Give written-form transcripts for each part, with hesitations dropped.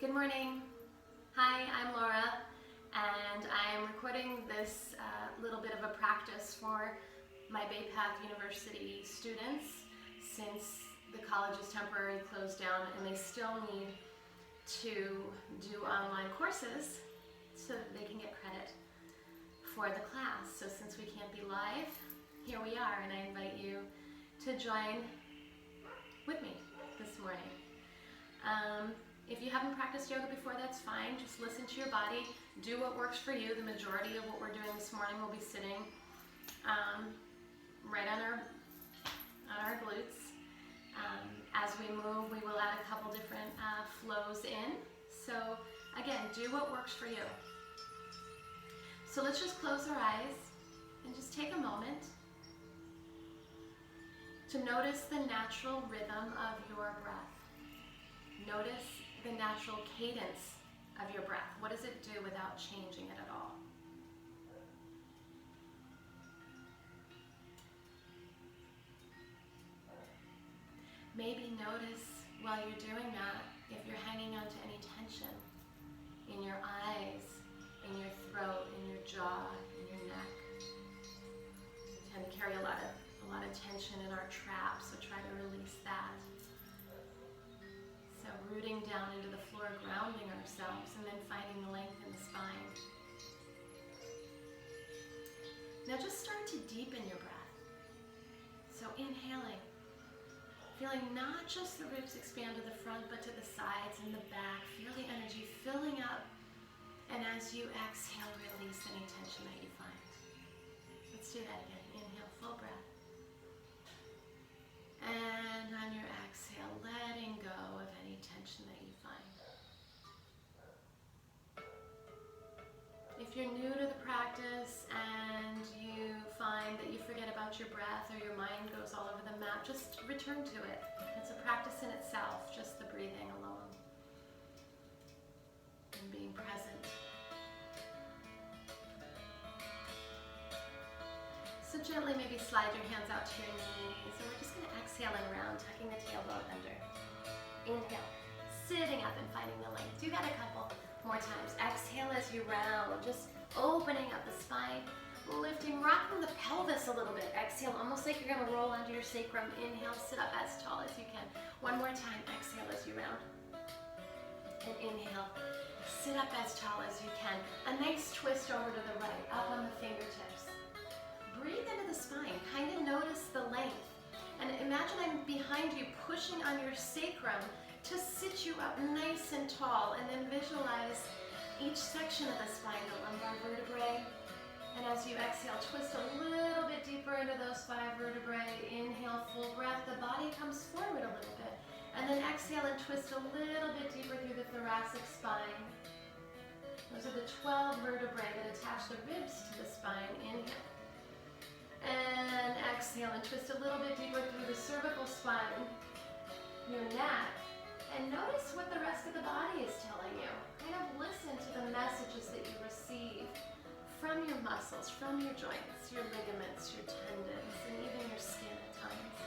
Good morning. Hi, I'm Laura, and I'm recording this little bit of a practice for my Bay Path University students since the college is temporarily closed down and they still need to do online courses so that they can get credit for the class. So since we can't be live, here we are, and I invite you to join with me this morning. If you haven't practiced yoga before, that's fine. Just listen to your body. Do what works for you. The majority of what we're doing this morning will be sitting right on our glutes. As we move, we will add a couple different flows in. So again, do what works for you. So let's just close our eyes and just take a moment to notice the natural rhythm of your breath. Notice the natural cadence of your breath. What does it do without changing it at all? Maybe notice while you're doing that if you're hanging on to any tension in your eyes, in your throat, in your jaw, in your neck. We tend to carry a lot of tension in our traps, so try to release that. So rooting down into the floor, grounding ourselves, and then finding the length in the spine. Now just start to deepen your breath. So inhaling, feeling not just the ribs expand to the front, but to the sides and the back. Feel the energy filling up. And as you exhale, release any tension that you find. Let's do that again. Inhale, full breath. And on your exhale, letting go of any tension that you find. If you're new to the practice and you find that you forget about your breath or your mind goes all over the map, just return to it. It's a practice in itself, just the breathing alone and being present. So gently maybe slide your hands out to your knees, and we're just going to exhale and round, tucking the tailbone under. Inhale, sitting up and finding the length. Do that a couple more times. Exhale as you round, just opening up the spine, lifting, rocking the pelvis a little bit. Exhale, almost like you're going to roll onto your sacrum. Inhale, sit up as tall as you can. One more time, exhale as you round. And inhale, sit up as tall as you can. A nice twist over to the right, up on the fingertips. Breathe into the spine, kind of notice the length. And imagine I'm behind you, pushing on your sacrum to sit you up nice and tall, and then visualize each section of the spine, the lumbar vertebrae. And as you exhale, twist a little bit deeper into those 5 vertebrae. Inhale, full breath, the body comes forward a little bit. And then exhale and twist a little bit deeper through the thoracic spine. Those are the 12 vertebrae that attach the ribs to the spine. Inhale. And exhale and twist a little bit deeper through the cervical spine, your neck, and notice what the rest of the body is telling you. Kind of listen to the messages that you receive from your muscles, from your joints, your ligaments, your tendons, and even your skin at times.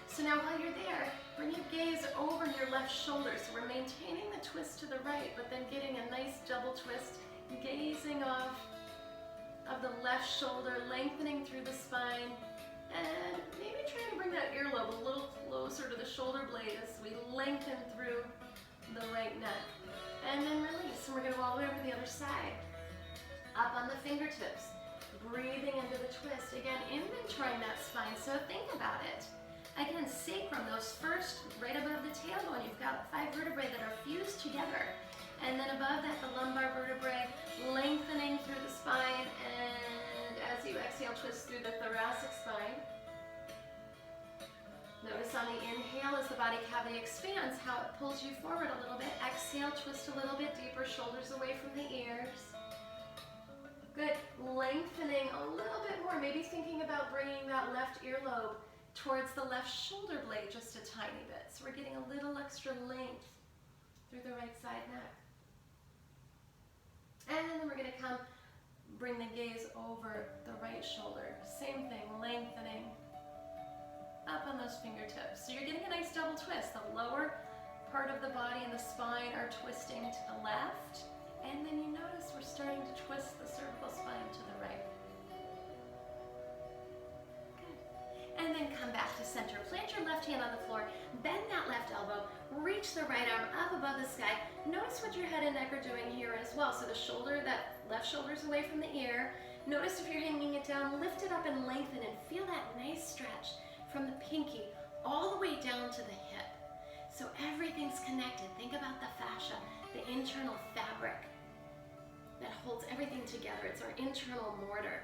So now while you're there, bring your gaze over your left shoulder. So we're maintaining the twist to the right, but then getting a nice double twist, gazing off of the left shoulder, lengthening through the spine, and maybe trying to bring that earlobe a little closer to the shoulder blade as we lengthen through the right neck. And then release, and we're going to go all the way over to the other side. Up on the fingertips, breathing into the twist. Again, inventorying that spine, so think about it. Again, sacrum, those first, right above the tailbone, you've got 5 vertebrae that are fused together. And then above that, the lumbar vertebrae, lengthening through the spine, and as you exhale, twist through the thoracic spine. Notice on the inhale, as the body cavity expands, how it pulls you forward a little bit. Exhale, twist a little bit deeper, shoulders away from the ears. Good, lengthening a little bit more, maybe thinking about bringing that left earlobe towards the left shoulder blade just a tiny bit. So we're getting a little extra length through the right side neck. And then we're going to come, bring the gaze over the right shoulder. Same thing, lengthening up on those fingertips. So you're getting a nice double twist. The lower part of the body and the spine are twisting to the left. And then you notice we're starting to twist the cervical spine to the right. Good. And then come back to center. Plant your left hand on the floor. Bend that left elbow. Reach the right arm up above the sky. Notice what your head and neck are doing here as well. So the shoulder, that left shoulder's away from the ear. Notice if you're hanging it down, lift it up and lengthen and feel that nice stretch from the pinky all the way down to the hip. So everything's connected. Think about the fascia, the internal fabric that holds everything together. It's our internal mortar.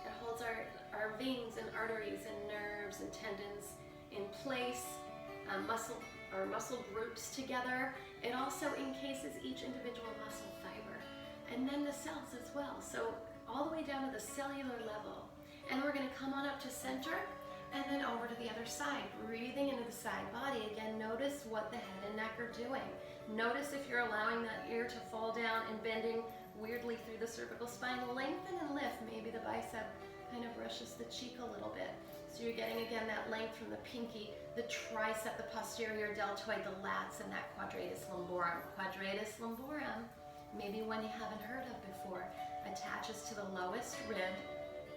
It holds our veins and arteries and nerves and tendons in place, muscle groups together. It also encases each individual muscle fiber, and then the cells as well. So all the way down to the cellular level. And we're going to come on up to center and then over to the other side, breathing into the side body. Again, notice what the head and neck are doing. Notice if you're allowing that ear to fall down and bending weirdly through the cervical spine. Lengthen and lift. Maybe the bicep kind of brushes the cheek a little bit. So you're getting, again, that length from the pinky, the tricep, the posterior deltoid, the lats, and that quadratus lumborum. Quadratus lumborum, maybe one you haven't heard of before, attaches to the lowest rib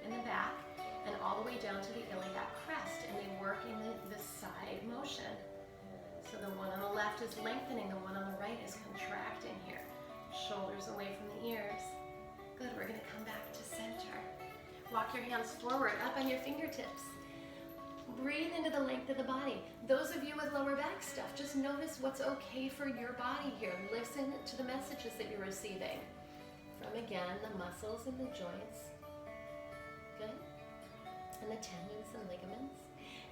in the back and all the way down to the iliac crest, and they work in the side motion. So the one on the left is lengthening, the one on the right is contracting here. Shoulders away from the ears. Good, we're gonna come back to center. Walk your hands forward, up on your fingertips. Breathe into the length of the body. Those of you with lower back stuff, just notice what's okay for your body here. Listen to the messages that you're receiving from, again, the muscles and the joints. Good. And the tendons and ligaments.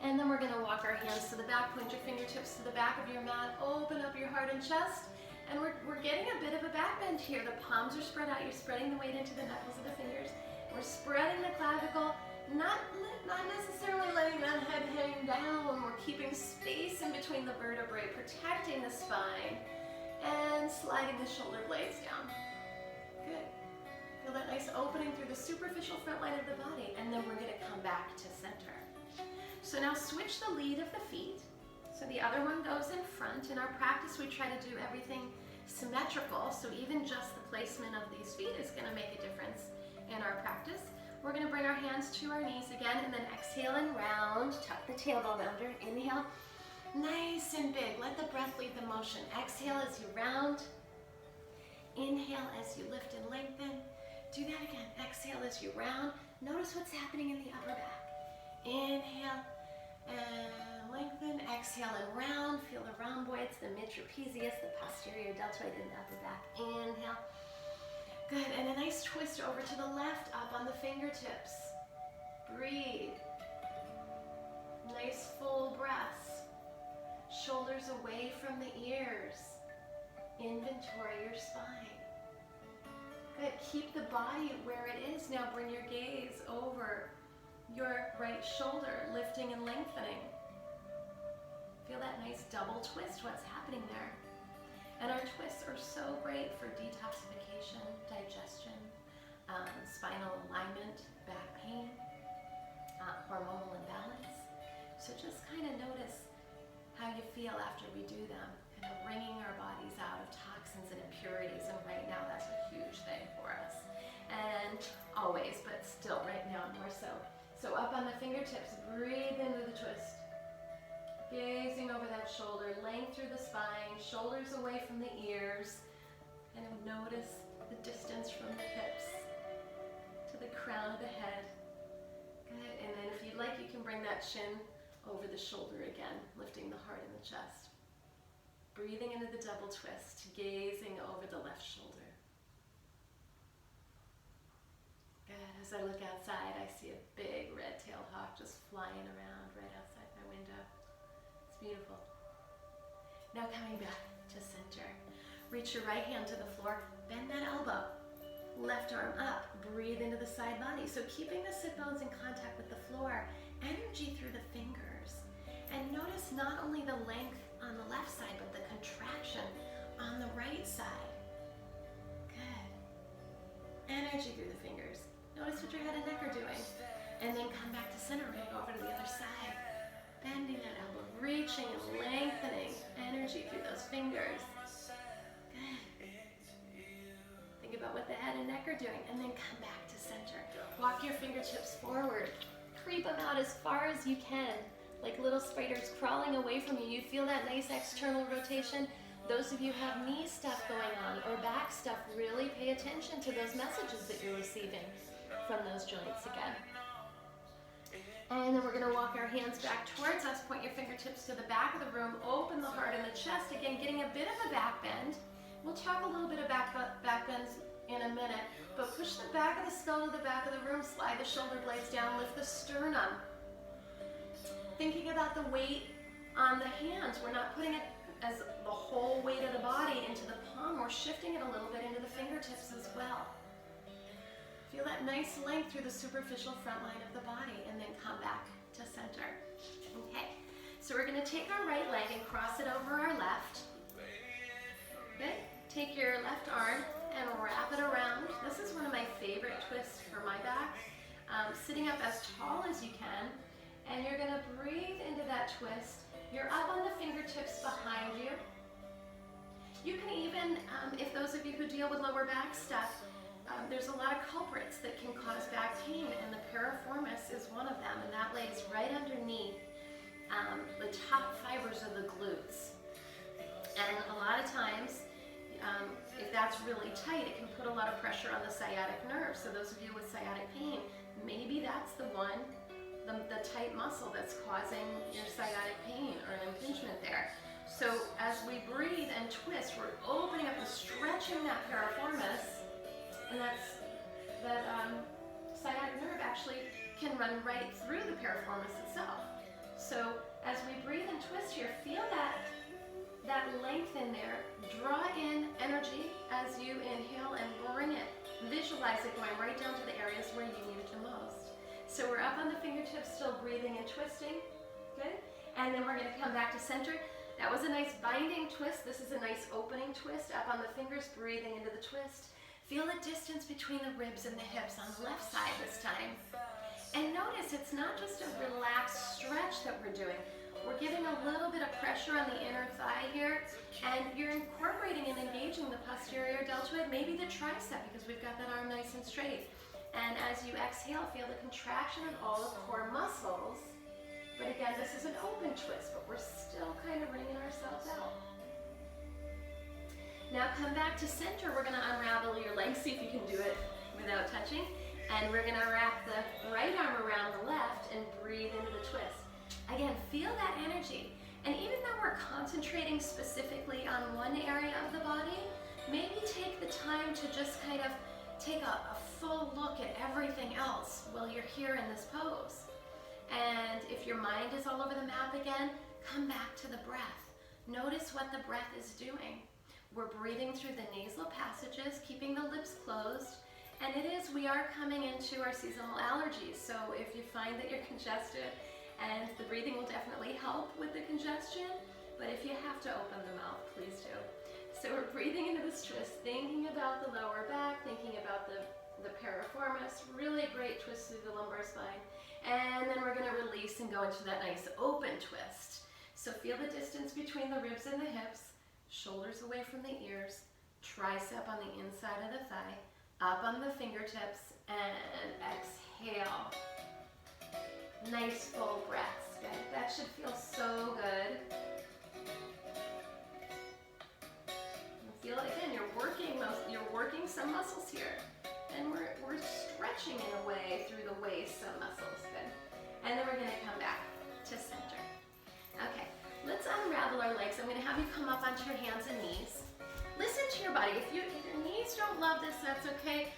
And then we're going to walk our hands to the back, point your fingertips to the back of your mat, open up your heart and chest, and we're getting a bit of a back bend here. The palms are spread out, you're spreading the weight into the knuckles of the fingers. We're spreading the clavicle, not necessarily letting that head hang down. We're keeping space in between the vertebrae, protecting the spine, and sliding the shoulder blades down. Good. Feel that nice opening through the superficial front line of the body, and then we're going to come back to center. So now switch the lead of the feet. So the other one goes in front. In our practice, we try to do everything symmetrical, so even just the placement of these feet is going to make a difference in our practice. We're going to bring our hands to our knees again, and then exhale and round. Tuck the tailbone under. Inhale, nice and big. Let the breath lead the motion. Exhale as you round. Inhale as you lift and lengthen. Do that again. Exhale as you round. Notice what's happening in the upper back. Inhale and lengthen. Exhale and round. Feel the rhomboids, the mid-trapezius, the posterior deltoid in the upper back. Inhale. Good, and a nice twist over to the left, up on the fingertips. Breathe. Nice full breaths. Shoulders away from the ears. Inventory your spine. Good, keep the body where it is. Now bring your gaze over your right shoulder, lifting and lengthening. Feel that nice double twist, what's happening there. And our twists are so great for detoxification, digestion, spinal alignment, back pain, hormonal imbalance. So just kind of notice how you feel after we do them, kind of wringing our bodies out of toxins and impurities. And right now, that's a huge thing for us. And always, but still right now more so. So up on the fingertips, breathe into the twist. Gazing over that shoulder, length through the spine, shoulders away from the ears, and notice the distance from the hips to the crown of the head. Good, and then if you'd like, you can bring that chin over the shoulder again, lifting the heart and the chest. Breathing into the double twist, gazing over the left shoulder. Good, as I look outside, I see a big red-tailed hawk just flying around right outside my window. Beautiful. Now coming back to center. Reach your right hand to the floor, bend that elbow. Left arm up, breathe into the side body. So keeping the sit bones in contact with the floor, energy through the fingers. And notice not only the length on the left side, but the contraction on the right side. Good. Energy through the fingers. Notice what your head and neck are doing. And then come back to center, right over to the other side. Bending that elbow, reaching and lengthening. energy through those fingers. Good. Think about what the head and neck are doing, and then come back to center. Walk your fingertips forward. Creep them out as far as you can, like little spiders crawling away from you. You feel that nice external rotation? Those of you who have knee stuff going on or back stuff, really pay attention to those messages that you're receiving from those joints again. And then we're going to walk our hands back towards us, point your fingertips to the back of the room, open the heart and the chest, again getting a bit of a back bend. We'll talk a little bit about back bends in a minute, but push the back of the skull to the back of the room, slide the shoulder blades down, lift the sternum. Thinking about the weight on the hands, we're not putting it as the whole weight of the body into the palm, we're shifting it a little bit into the fingertips as well. Feel that nice length through the superficial front line of the body, and then come back to center. Okay, so we're going to take our right leg and cross it over our left. Good. Take your left arm and wrap it around. This is one of my favorite twists for my back. Sitting up as tall as you can, and you're going to breathe into that twist. You're up on the fingertips behind you. You can even, if those of you who deal with lower back stuff, there's a lot of culprits that can cause back pain, and the piriformis is one of them, and that lays right underneath the top fibers of the glutes. And a lot of times, if that's really tight, it can put a lot of pressure on the sciatic nerve. So those of you with sciatic pain, maybe that's the one, the tight muscle that's causing your sciatic pain or an impingement there. So as we breathe and twist, we're opening up and stretching that piriformis, and that sciatic nerve actually can run right through the piriformis itself. So as we breathe and twist here, feel that length in there. Draw in energy as you inhale and bring it. Visualize it going right down to the areas where you need it the most. So we're up on the fingertips, still breathing and twisting. Good. And then we're going to come back to center. That was a nice binding twist. This is a nice opening twist. Up on the fingers, breathing into the twist. Feel the distance between the ribs and the hips on the left side this time. And notice it's not just a relaxed stretch that we're doing. We're giving a little bit of pressure on the inner thigh here, and you're incorporating and engaging the posterior deltoid, maybe the tricep, because we've got that arm nice and straight. And as you exhale, feel the contraction of all the core muscles. But again, this is an open twist, but we're still kind of wringing ourselves out. Now come back to center. We're going to unravel your legs, see if you can do it without touching. And we're going to wrap the right arm around the left and breathe into the twist. Again, feel that energy. And even though we're concentrating specifically on one area of the body, maybe take the time to just kind of take a full look at everything else while you're here in this pose. And if your mind is all over the map again, come back to the breath. Notice what the breath is doing. We're breathing through the nasal passages, keeping the lips closed. And we are coming into our seasonal allergies. So if you find that you're congested, and the breathing will definitely help with the congestion, but if you have to open the mouth, please do. So we're breathing into this twist, thinking about the lower back, thinking about the piriformis, really great twist through the lumbar spine. And then we're gonna release and go into that nice open twist. So feel the distance between the ribs and the hips, shoulders away from the ears, tricep on the inside of the thigh, up on the fingertips, and exhale. Nice full breaths. Good. That should feel so good. And feel it again. You're working some muscles here, and we're stretching in a way through the waist some muscles. Good. And then we're going to come back to center. Okay. Let's unravel our legs. I'm going to have you come up onto your hands and knees. Listen to your body. If your knees don't love this, that's okay.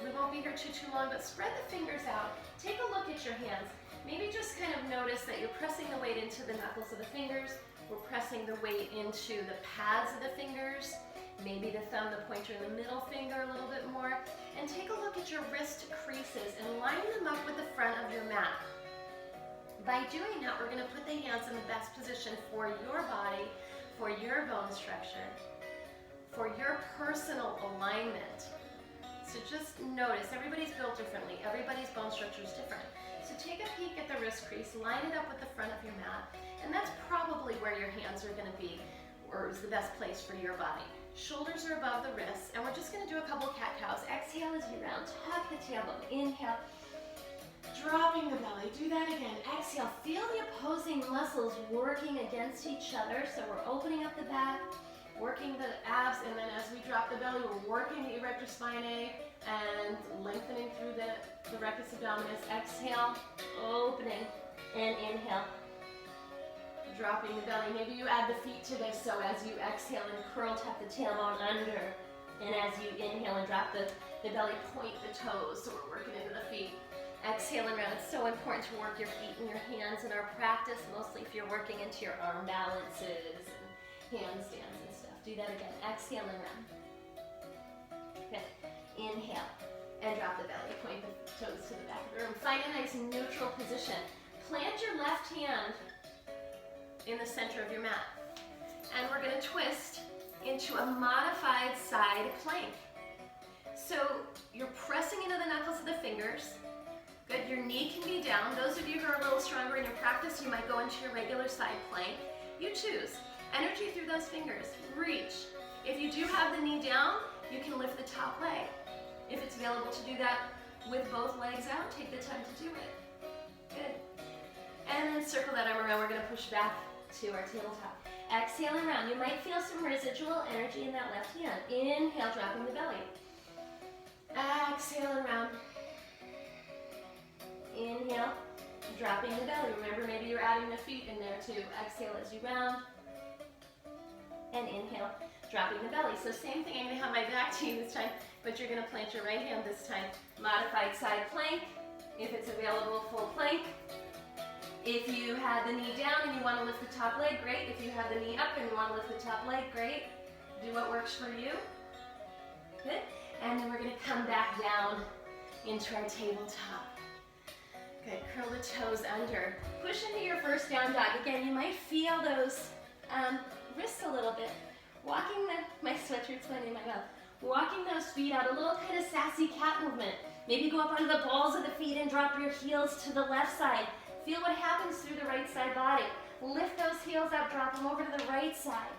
We won't be here too long, but spread the fingers out. Take a look at your hands. Maybe just kind of notice that you're pressing the weight into the knuckles of the fingers. We're pressing the weight into the pads of the fingers. Maybe the thumb, the pointer, and the middle finger a little bit more. And take a look at your wrist creases and line them up with the front of your mat. By doing that, we're going to put the hands in the best position for your body, for your bone structure, for your personal alignment. So just notice, everybody's built differently. Everybody's bone structure is different. So to take a peek at the wrist crease, line it up with the front of your mat, and that's probably where your hands are gonna be, or is the best place for your body. Shoulders are above the wrists, and we're just gonna do a couple cat-cows. Exhale as you round, tuck the tailbone, inhale, dropping the belly, do that again. Exhale, feel the opposing muscles working against each other, so we're opening up the back, working the abs, and then as we drop the belly, we're working the erector spinae and lengthening through the rectus abdominis. Exhale, opening, and inhale, dropping the belly. Maybe you add the feet to this, so as you exhale and curl, tuck the tailbone under, and as you inhale and drop the belly, point the toes, so we're working into the feet. Exhale and round. It's so important to work your feet and your hands in our practice, mostly if you're working into your arm balances and handstands and stuff. Do that again. Exhale and round. Good. Inhale and drop the belly. Point the toes to the back of the room. Find a nice neutral position. Plant your left hand in the center of your mat. And we're going to twist into a modified side plank. So you're pressing into the knuckles of the fingers. Good, your knee can be down. Those of you who are a little stronger in your practice, you might go into your regular side plank. You choose. Energy through those fingers. Reach. If you do have the knee down, you can lift the top leg. If it's available to do that with both legs out, take the time to do it. Good. And then circle that arm around. We're going to push back to our tabletop. Exhale and round. You might feel some residual energy in that left hand. Inhale, dropping the belly. Exhale and round. Inhale, dropping the belly. Remember, maybe you're adding the feet in there too. Exhale as you round. And inhale, dropping the belly. So same thing, I'm going to have my back to you this time, but you're going to plant your right hand this time. Modified side plank. If it's available, full plank. If you had the knee down and you want to lift the top leg, great. If you have the knee up and you want to lift the top leg, great. Do what works for you. Good. And then we're going to come back down into our tabletop. Good, curl the toes under. Push into your first down dog. Again, you might feel those wrists a little bit. Walking my sweatshirt's going in my mouth. Walking those feet out, a little kind of sassy cat movement. Maybe go up onto the balls of the feet and drop your heels to the left side. Feel what happens through the right side body. Lift those heels up, drop them over to the right side.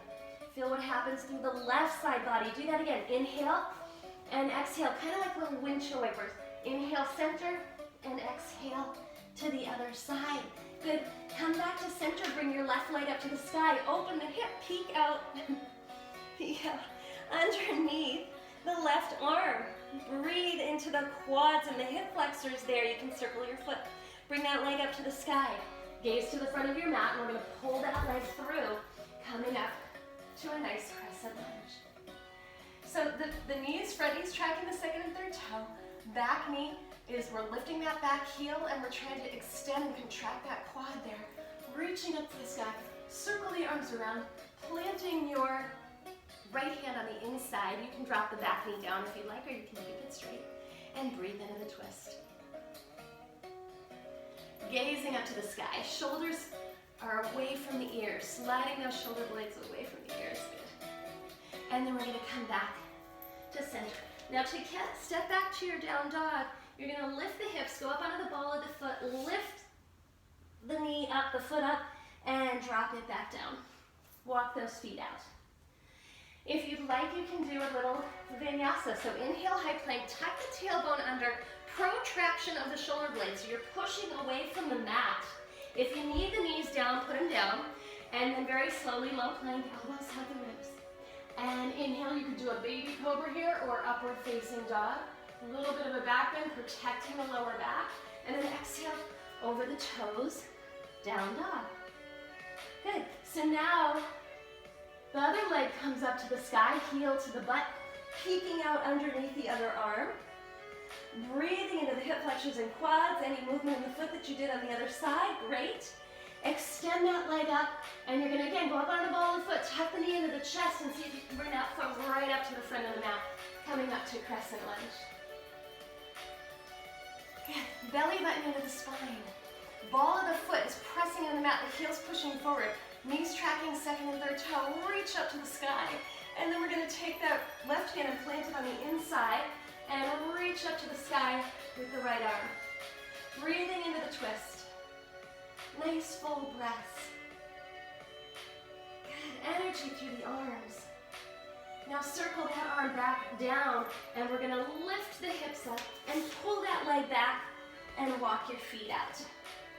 Feel what happens through the left side body. Do that again. Inhale and exhale, kind of like little windshield wipers. Inhale, center, and exhale to the other side. Good. Come back to center. Bring your left leg up to the sky. Open the hip. Peek out. Peek out underneath the left arm. Breathe into the quads and the hip flexors there. You can circle your foot. Bring that leg up to the sky. Gaze to the front of your mat, and we're going to pull that leg through, coming up to a nice crescent lunge. So the knees, front knees tracking the second and third toe. Back knee is we're lifting that back heel and we're trying to extend and contract that quad there. Reaching up to the sky. Circle the arms around, planting your right hand on the inside. You can drop the back knee down if you like, or you can keep it straight. And breathe into the twist. Gazing up to the sky. Shoulders are away from the ears. Sliding those shoulder blades away from the ears. Good. And then we're going to come back to center. Now to step back to your down dog, you're going to lift the hips, go up onto the ball of the foot, lift the knee up, the foot up, and drop it back down. Walk those feet out. If you'd like, you can do a little vinyasa. So inhale, high plank, tuck the tailbone under, protraction of the shoulder blades. So you're pushing away from the mat. If you need the knees down, put them down. And then very slowly, low plank, elbows hug the ribs. And inhale, you could do a baby cobra here or upward facing dog. A little bit of a back bend, protecting the lower back. And then exhale over the toes, down dog. Good. So now the other leg comes up to the sky, heel to the butt, peeking out underneath the other arm. Breathing into the hip flexors and quads, any movement in the foot that you did on the other side, great. Extend that leg up, and you're gonna again go up on the ball of the foot, tuck the knee into the chest, and see if you can bring that foot right up to the front of the mat, coming up to crescent lunge. Good. Belly button into the spine. Ball of the foot is pressing on the mat, the heel's pushing forward, knees tracking second and third toe, reach up to the sky. And then we're gonna take that left hand and plant it on the inside, and reach up to the sky with the right arm. Breathing into the twist. Nice full breaths. Good energy through the arms. Now circle that arm back down, and we're gonna lift the hips up and pull that leg back and walk your feet out.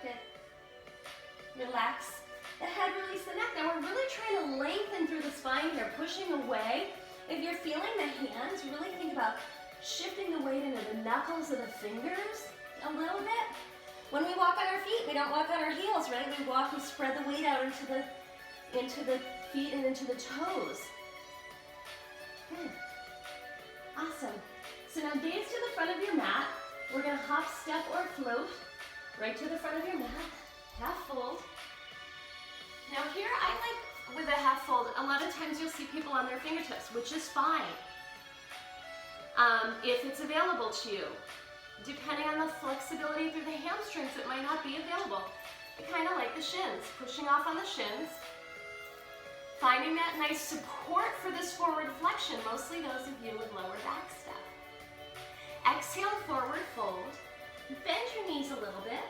Good. Relax the head, release the neck. Now we're really trying to lengthen through the spine here, pushing away. If you're feeling the hands, really think about shifting the weight into the knuckles of the fingers a little bit. When we walk on our feet, we don't walk on our heels, right? We walk and spread the weight out into the feet and into the toes. Good. Awesome. So now gaze to the front of your mat. We're gonna hop, step, or float right to the front of your mat. Half fold. Now here, I like with a half fold, a lot of times you'll see people on their fingertips, which is fine. If it's available to you. Depending on the flexibility through the hamstrings, it might not be available. I kind of like the shins, pushing off on the shins. Finding that nice support for this forward flexion, mostly those of you with lower back stuff. Exhale, forward fold. Bend your knees a little bit.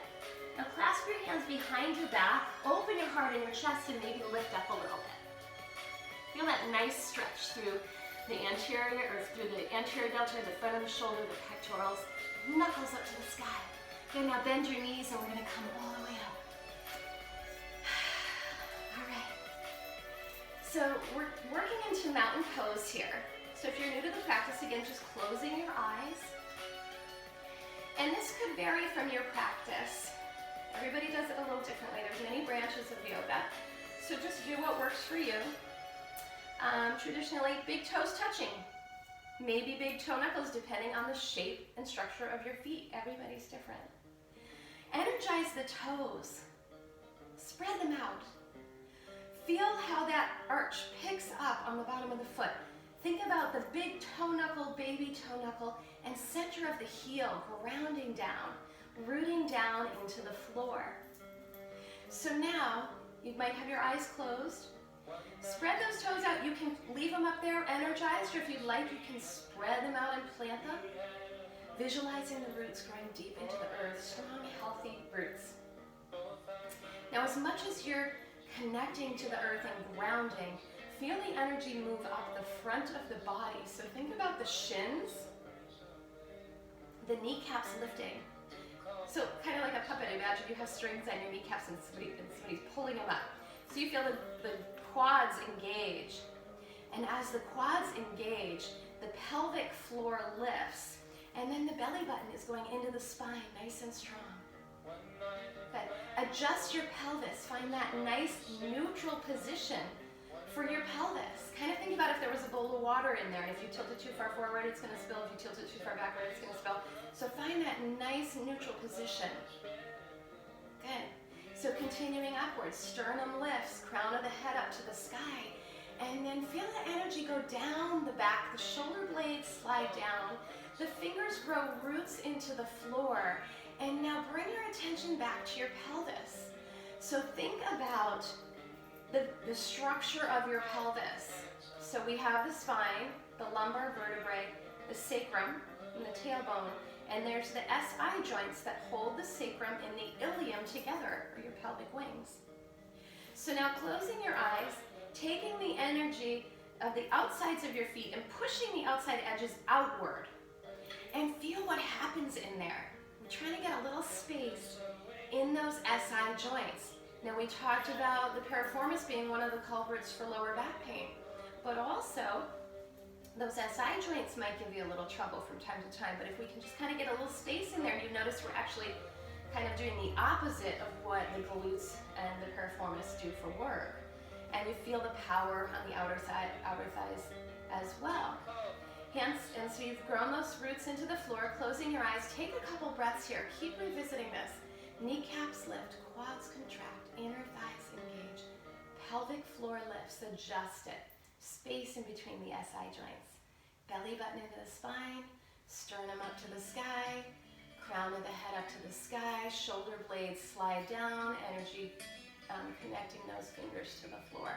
Now clasp your hands behind your back, open your heart and your chest, and maybe lift up a little bit. Feel that nice stretch through the anterior, or through the anterior deltoid, the front of the shoulder, the pectorals, knuckles up to the sky. Okay, now bend your knees and we're gonna come all the way up. All right. So we're working into mountain pose here. So if you're new to the practice, again, just closing your eyes. And this could vary from your practice. Everybody does it a little differently. There's many branches of yoga. So just do what works for you. Traditionally, big toes touching. Maybe big toe knuckles, depending on the shape and structure of your feet. Everybody's different. Energize the toes. Spread them out. Feel how that arch picks up on the bottom of the foot. Think about the big toe knuckle, baby toe knuckle, and center of the heel grounding down, rooting down into the floor. So now, you might have your eyes closed. Spread those toes out. You can leave them up there energized, or if you'd like, you can spread them out and plant them. Visualizing the roots growing deep into the earth, strong, healthy roots. Now, as much as you're connecting to the earth and grounding, feel the energy move up the front of the body. So think about the shins, the kneecaps lifting. So kind of like a puppet. Imagine you have strings on your kneecaps and somebody's pulling them up. So you feel the quads engage. And as the quads engage, the pelvic floor lifts. And then the belly button is going into the spine, nice and strong. Good. Adjust your pelvis. Find that nice neutral position for your pelvis. Kind of think about if there was a bowl of water in there, and if you tilt it too far forward, it's going to spill. If you tilt it too far backward, it's going to spill. So find that nice neutral position. Good. So continuing upwards, sternum lifts, crown of the head up to the sky. And then feel the energy go down the back, the shoulder blades slide down, the fingers grow roots into the floor. And now bring your attention back to your pelvis. So think about the structure of your pelvis. So we have the spine, the lumbar vertebrae, the sacrum, and the tailbone. And there's the SI joints that hold the sacrum and the ilium together, or your pelvic wings. So now closing your eyes, taking the energy of the outsides of your feet and pushing the outside edges outward. And feel what happens in there. We're trying to get a little space in those SI joints. Now we talked about the piriformis being one of the culprits for lower back pain, but also those SI joints might give you a little trouble from time to time, but if we can just kind of get a little space in there, you notice we're actually kind of doing the opposite of what the glutes and the piriformis do for work. And you feel the power on the outer thighs as well. Hands, and so you've grown those roots into the floor, closing your eyes. Take a couple breaths here. Keep revisiting this. Kneecaps lift, quads contract, inner thighs engage, pelvic floor lifts, adjust it. Space in between the SI joints. Belly button into the spine, sternum up to the sky, crown of the head up to the sky, shoulder blades slide down, energy connecting those fingers to the floor.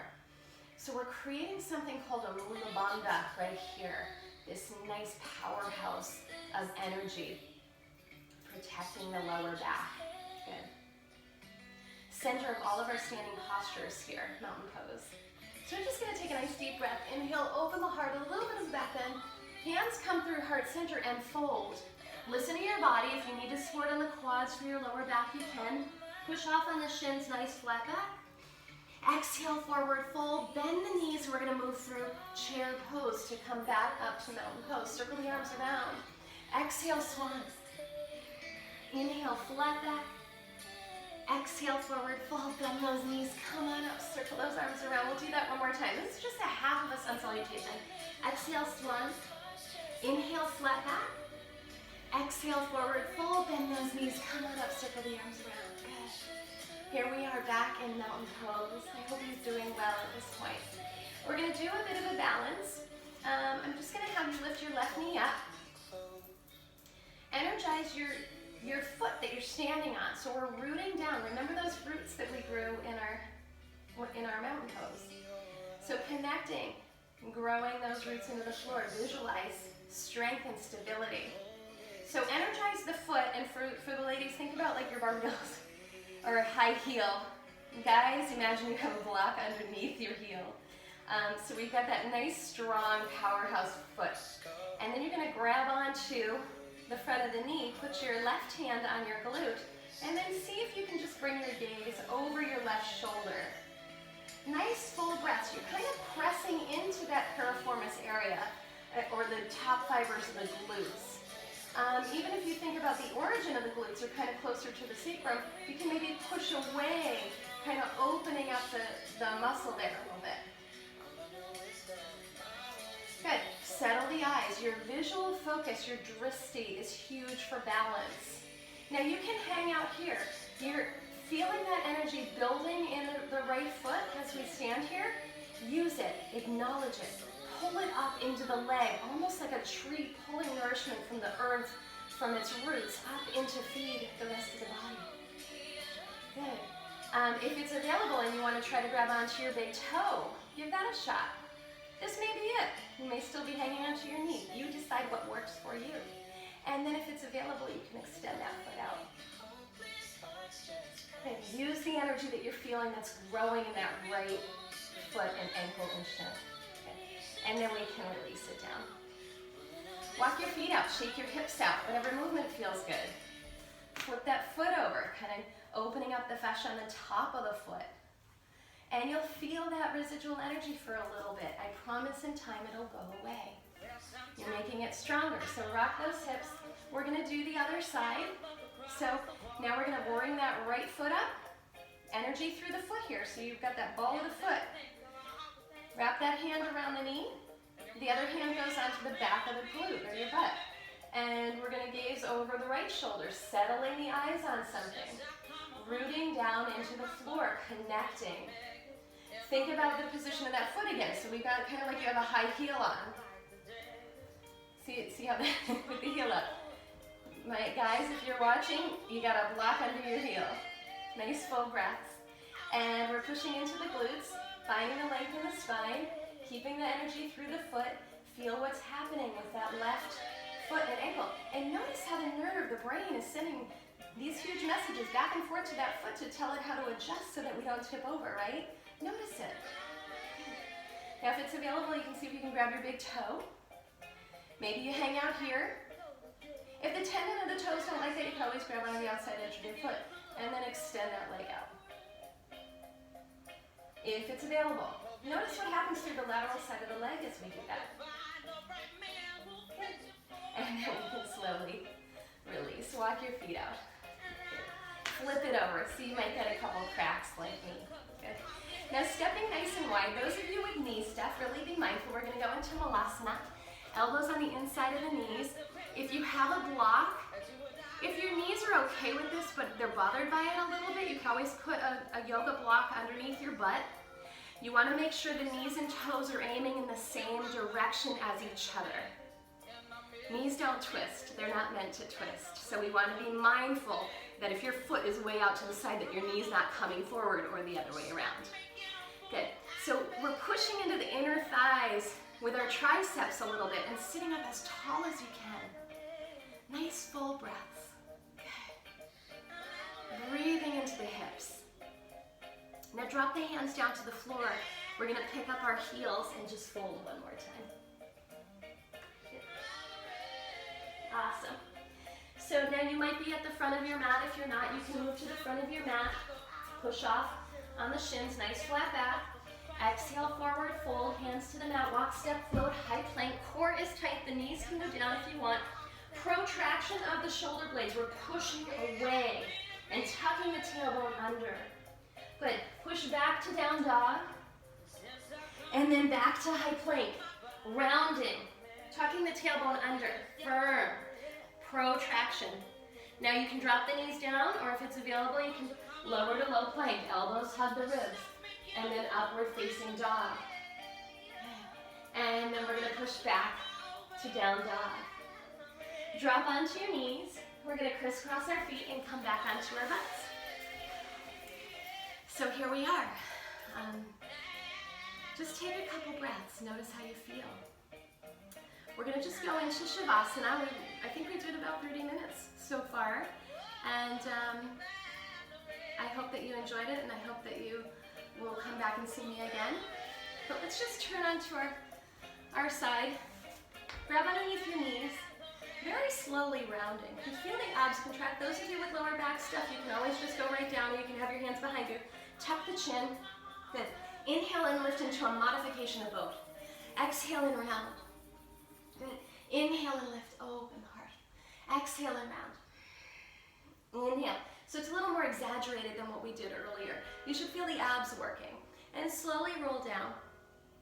So we're creating something called a Mula Bandha right here, this nice powerhouse of energy for protecting the lower back. Good. Center of all of our standing postures here, mountain pose. So we're just gonna take a nice deep breath. Inhale, open the heart, a little bit of back bend. Hands come through heart center and fold. Listen to your body. If you need to support on the quads for your lower back, you can. Push off on the shins, nice flat back. Exhale, forward fold, bend the knees. We're gonna move through chair pose to come back up to mountain pose. Circle the arms around. Exhale, swan. Inhale, flat back. Exhale, forward fold, bend those knees, come on up, circle those arms around. We'll do that one more time. This is just a half of a sun salutation. Exhale, swan. Inhale, flat back. Exhale, forward fold, bend those knees, come on up, circle the arms around. Good. Here we are back in mountain pose. I hope you're doing well at this point. We're gonna do a bit of a balance. I'm just gonna have you lift your left knee up. Energize your foot that you're standing on. So we're rooting down. Remember those roots that we grew in our mountain pose. So connecting, growing those roots into the floor. Visualize strength and stability. So energize the foot, and for the ladies, think about like your barbells or a high heel. Guys, imagine you have a block underneath your heel. So we've got that nice, strong powerhouse foot. And then you're gonna grab onto the front of the knee, put your left hand on your glute, and then see if you can just bring your gaze over your left shoulder. Nice full breaths. You're kind of pressing into that piriformis area, or the top fibers of the glutes. Even if you think about the origin of the glutes are kind of closer to the sacrum, you can maybe push away, kind of opening up the muscle there a little bit. Good. Settle the eyes. Your visual focus, your drishti, is huge for balance. Now you can hang out here. You're feeling that energy building in the right foot as we stand here. Use it. Acknowledge it. Pull it up into the leg, almost like a tree pulling nourishment from the earth, from its roots, up in to feed the rest of the body. Good. If it's available and you want to try to grab onto your big toe, give that a shot. This may be it. You may still be hanging onto your knee. You decide what works for you. And then if it's available, you can extend that foot out. Okay, use the energy that you're feeling that's growing in that right foot and ankle and shin. Okay. And then we can release it down. Walk your feet out, shake your hips out, whatever movement feels good. Flip that foot over, kind of opening up the fascia on the top of the foot. And you'll feel that residual energy for a little bit. I promise in time it'll go away. You're making it stronger. So rock those hips. We're gonna do the other side. So now we're gonna bring that right foot up. Energy through the foot here. So you've got that ball of the foot. Wrap that hand around the knee. The other hand goes onto the back of the glute or your butt. And we're gonna gaze over the right shoulder, settling the eyes on something. Rooting down into the floor, connecting. Think about the position of that foot again. So we've got kind of like you have a high heel on. See how that, with the heel up. Guys, if you're watching, you got a block under your heel. Nice full breaths. And we're pushing into the glutes, finding the length in the spine, keeping the energy through the foot. Feel what's happening with that left foot and ankle. And notice how the nerve, the brain, is sending these huge messages back and forth to that foot to tell it how to adjust so that we don't tip over, right? Notice it. Now if it's available, you can see if you can grab your big toe. Maybe you hang out here. If the tendon of the toes don't like that, you can always grab on the outside edge of your foot and then extend that leg out. If it's available. Notice what happens through the lateral side of the leg as we do that. Good. And then we can slowly release. Walk your feet out. Flip it over. So you might get a couple cracks like me. Good. Now stepping nice and wide, those of you with knee stuff, really be mindful. We're going to go into Malasana. Elbows on the inside of the knees. If you have a block, if your knees are okay with this, but they're bothered by it a little bit, you can always put a yoga block underneath your butt. You want to make sure the knees and toes are aiming in the same direction as each other. Knees don't twist. They're not meant to twist. So we want to be mindful that if your foot is way out to the side, that your knee's not coming forward or the other way around. Good. So we're pushing into the inner thighs with our triceps a little bit and sitting up as tall as you can. Nice full breaths. Good. Breathing into the hips. Now drop the hands down to the floor. We're going to pick up our heels and just fold one more time. Awesome. So now you might be at the front of your mat. If you're not, you can move to the front of your mat. Push off on the shins, nice flat back. Exhale, forward fold, hands to the mat, walk, step, float, high plank. Core is tight, the knees can go down if you want. Protraction of the shoulder blades. We're pushing away and tucking the tailbone under. Good. Push back to down dog. And then back to high plank. Rounding. Tucking the tailbone under. Firm. Protraction. Now you can drop the knees down, or if it's available, you can lower to low plank. Elbows hug the ribs. And then upward facing dog. And then we're going to push back to down dog. Drop onto your knees. We're going to crisscross our feet and come back onto our butts. So here we are. Just take a couple breaths. Notice how you feel. We're going to just go into Shavasana. I think we did about 30 minutes so far. And I hope that you enjoyed it, and I hope that you will come back and see me again. But let's just turn onto our side. Grab underneath your knees. Very slowly rounding. You feel the abs contract. Those of you with lower back stuff, you can always just go right down, or you can have your hands behind you. Tuck the chin. Good. Inhale and lift into a modification of both. Exhale and round. Good. Inhale and lift, open heart. Exhale and round. Inhale. So it's a little more exaggerated than what we did earlier. You should feel the abs working. And slowly roll down.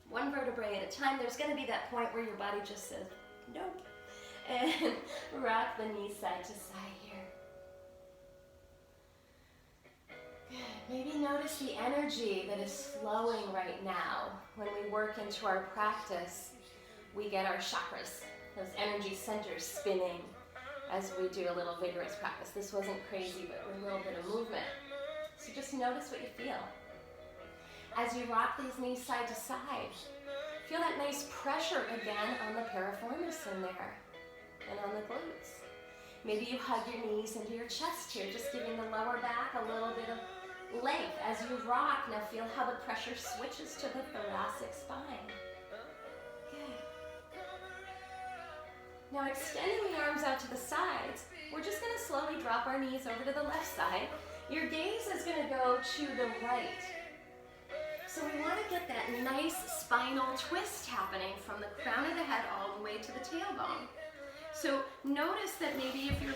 One vertebrae at a time. There's going to be that point where your body just says, nope. And rock the knees side to side here. Good. Maybe notice the energy that is flowing right now. When we work into our practice, we get our chakras, those energy centers spinning as we do a little vigorous practice. This wasn't crazy, but a little bit of movement. So just notice what you feel. As you rock these knees side to side, feel that nice pressure again on the piriformis in there. And on the glutes. Maybe you hug your knees into your chest here, just giving the lower back a little bit of length. As you rock, now feel how the pressure switches to the thoracic spine. Good. Now extending the arms out to the sides, we're just going to slowly drop our knees over to the left side. Your gaze is going to go to the right. So we want to get that nice spinal twist happening from the crown of the head all the way to the tailbone. So notice that maybe if your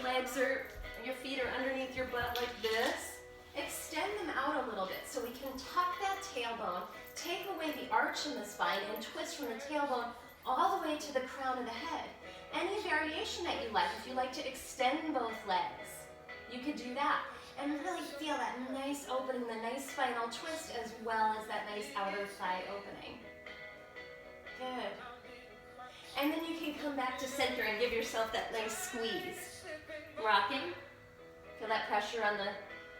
feet are underneath your butt like this, extend them out a little bit so we can tuck that tailbone, take away the arch in the spine, and twist from the tailbone all the way to the crown of the head. Any variation that you like, if you like to extend both legs, you could do that. And really feel that nice opening, the nice spinal twist, as well as that nice outer thigh opening. Good. And then you can come back to center and give yourself that nice squeeze. Rocking. Feel that pressure on the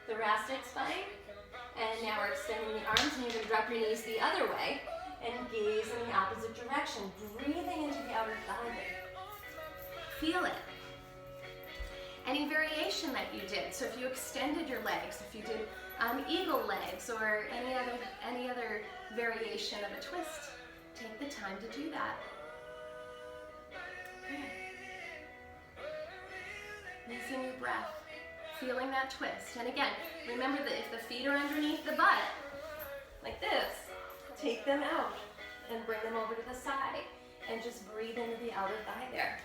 thoracic spine. And now we're extending the arms, and you're going to drop your knees the other way and gaze in the opposite direction. Breathing into the outer thigh. Feel it. Any variation that you did. So if you extended your legs, if you did eagle legs, or any other variation of a twist, take the time to do that. Using your breath, feeling that twist. And again, remember that if the feet are underneath the butt, like this, take them out and bring them over to the side and just breathe into the outer thigh there.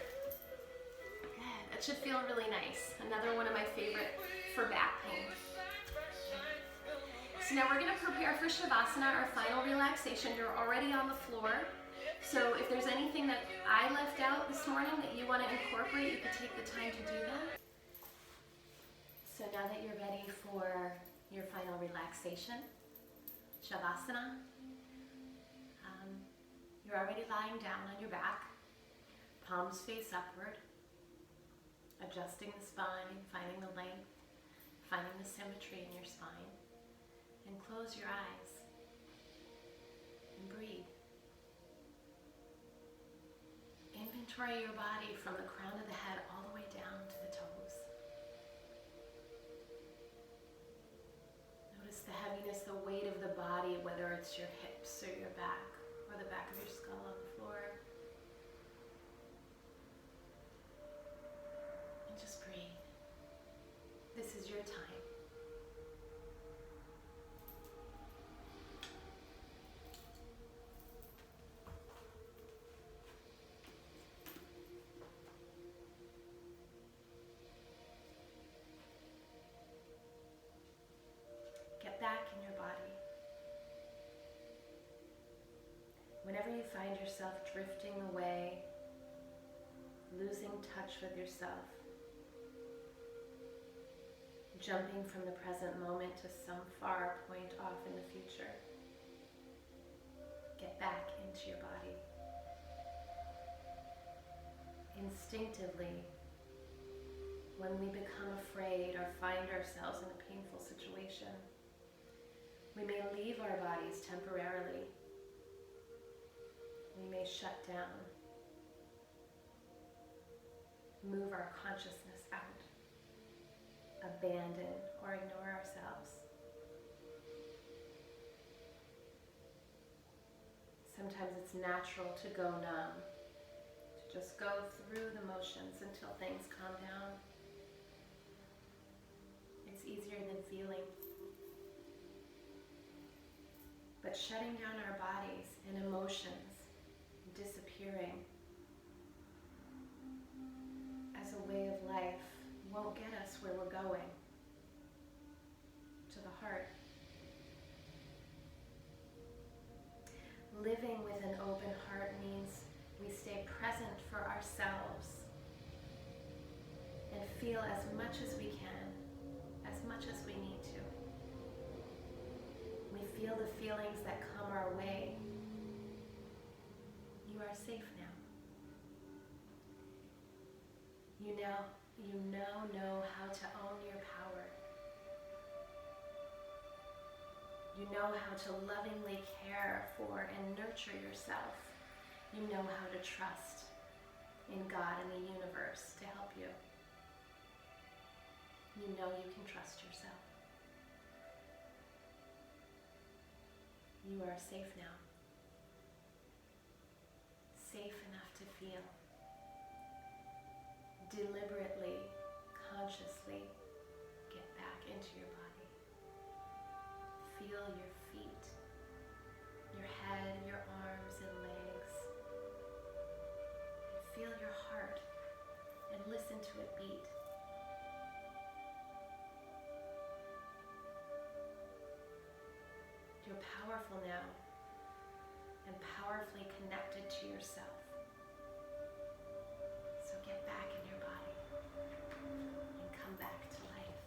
Good. That should feel really nice. Another one of my favorite for back pain. So now we're going to prepare for Shavasana, our final relaxation. You're already on the floor. So if there's anything that I left out this morning that you want to incorporate, you can take the time to do that. So now that you're ready for your final relaxation, Shavasana, you're already lying down on your back, palms face upward, adjusting the spine, finding the length, finding the symmetry in your spine, and close your eyes and breathe. Inventory your body from the crown of the head all the way down to the toes. the heaviness, the weight of the body, whether it's your hips or your back or the back of your skull on the floor. And just breathe. This is your time. Get back in your body. Whenever you find yourself drifting away, losing touch with yourself, jumping from the present moment to some far point off in the future, get back into your body. Instinctively, when we become afraid or find ourselves in a painful situation, we may leave our bodies temporarily. We may shut down, move our consciousness out, abandon or ignore ourselves. Sometimes it's natural to go numb, to just go through the motions until things calm down. It's easier than feeling. But shutting down our bodies and emotions, disappearing as a way of life won't get us where we're going, to the heart. Living with an open heart means we stay present for ourselves and feel as much as we can, as much as we need to. We feel the feelings that come our way. You are safe now. You now know how to own your power. You know how to lovingly care for and nurture yourself. You know how to trust in God and the universe to help you. You know you can trust yourself. You are safe now. Safe enough to feel. Deliberately, consciously get back into your body. Feel your feet, your head, your arms and legs. And feel your heart and listen to it beat. You're powerful now and powerfully connected to yourself. So get back in your body and come back to life.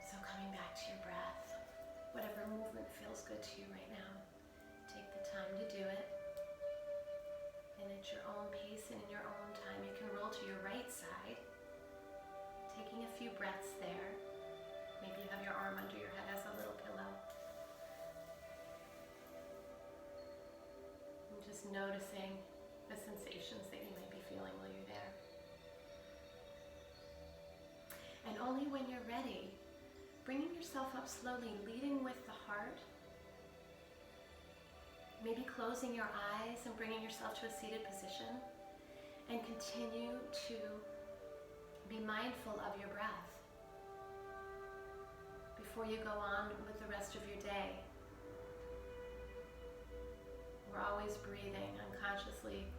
So coming back to your breath, whatever movement feels good to you right now, take the time to do it. And at your own pace and in your own time, you can roll to your right side, taking a few breaths there. Maybe you have your arm under your head as a little pillow. And just noticing the sensations that you may be feeling while you're there. And only when you're ready, bringing yourself up slowly, leading with the heart. Maybe closing your eyes and bringing yourself to a seated position, and continue to be mindful of your breath before you go on with the rest of your day. We're always breathing unconsciously,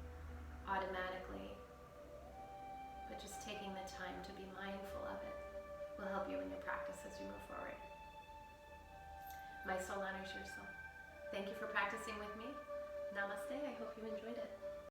automatically, but just taking the time to be mindful of it will help you in your practice as you move forward. My soul honors your soul. Thank you for practicing with me. Namaste. I hope you enjoyed it.